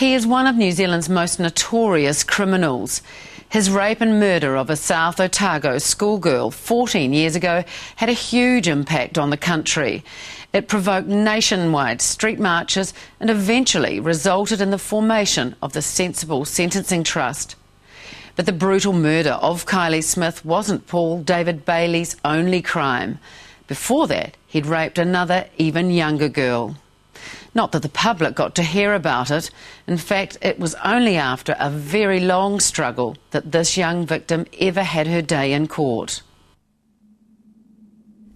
He is one of New Zealand's most notorious criminals. His rape and murder of a South Otago schoolgirl 14 years ago had a huge impact on the country. It provoked nationwide street marches and eventually resulted in the formation of the Sensible Sentencing Trust. But the brutal murder of Kylie Smith wasn't Paul David Bailey's only crime. Before that, he'd raped another, even younger girl. Not that the public got to hear about it. In fact, it was only after a very long struggle that this young victim ever had her day in court.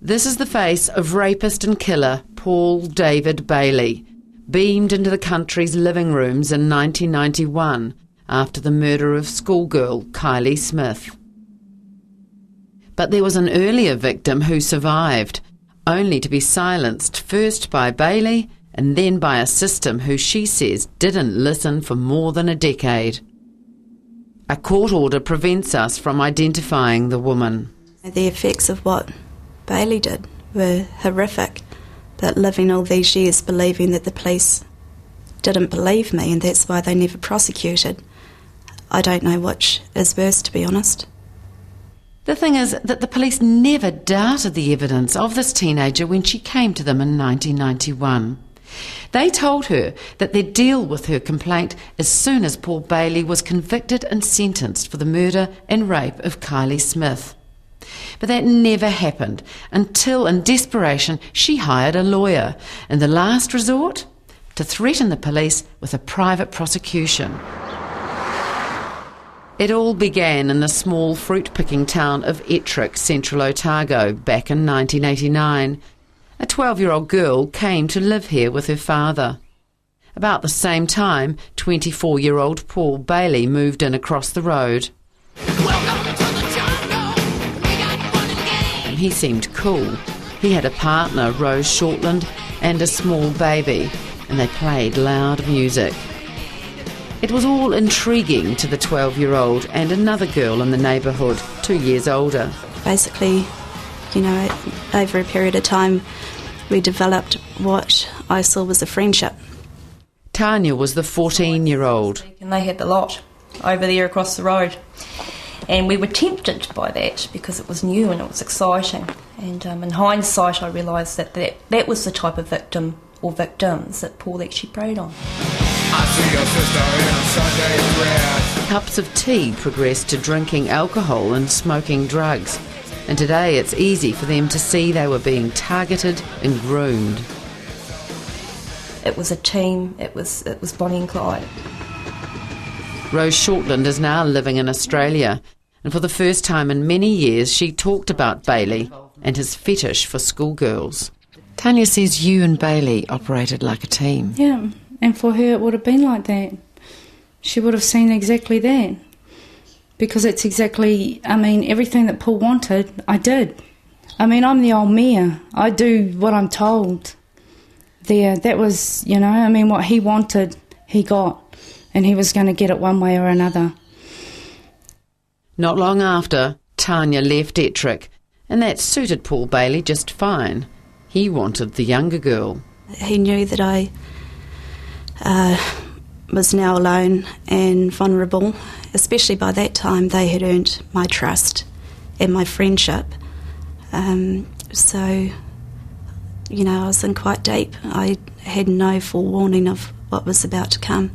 This is the face of rapist and killer Paul David Bailey, beamed into the country's living rooms in 1991 after the murder of schoolgirl Kylie Smith. But there was an earlier victim who survived, only to be silenced first by Bailey and then by a system who she says didn't listen for more than a decade. A court order prevents us from identifying the woman. The effects of what Bailey did were horrific, but living all these years believing that the police didn't believe me and that's why they never prosecuted, I don't know which is worse, to be honest. The thing is that the police never doubted the evidence of this teenager when she came to them in 1991. They told her that they'd deal with her complaint as soon as Paul Bailey was convicted and sentenced for the murder and rape of Kylie Smith. But that never happened until, in desperation, she hired a lawyer, in the last resort, to threaten the police with a private prosecution. It all began in the small fruit-picking town of Ettrick, central Otago, back in 1989. A 12-year-old girl came to live here with her father. About the same time, 24-year-old Paul Bailey moved in across the road. Welcome to the jungle. We got fun and games. He seemed cool. He had a partner, Rose Shortland, and a small baby, and they played loud music. It was all intriguing to the 12-year-old and another girl in the neighbourhood, 2 years older. Basically, over a period of time, we developed what I saw was a friendship. Tanya was the 14-year-old. And they had the lot over there across the road. And we were tempted by that because it was new and it was exciting. And in hindsight, I realised that was the type of victim or victims that Paul actually preyed on. I see your sister in a Sunday dress. Cups of tea progressed to drinking alcohol and smoking drugs. And today it's easy for them to see they were being targeted and groomed. It was a team. It was Bonnie and Clyde. Rose Shortland is now living in Australia, and for the first time in many years she talked about Bailey and his fetish for schoolgirls. Tanya says you and Bailey operated like a team. Yeah, and for her it would have been like that. She would have seen exactly that. Because it's exactly, everything that Paul wanted, I did. I'm the old mare. I do what I'm told. That was, what he wanted, he got. And he was going to get it one way or another. Not long after, Tanya left Ettrick, and that suited Paul Bailey just fine. He wanted the younger girl. He knew that I was now alone and vulnerable. Especially by that time, they had earned my trust and my friendship. So, I was in quite deep. I had no forewarning of what was about to come.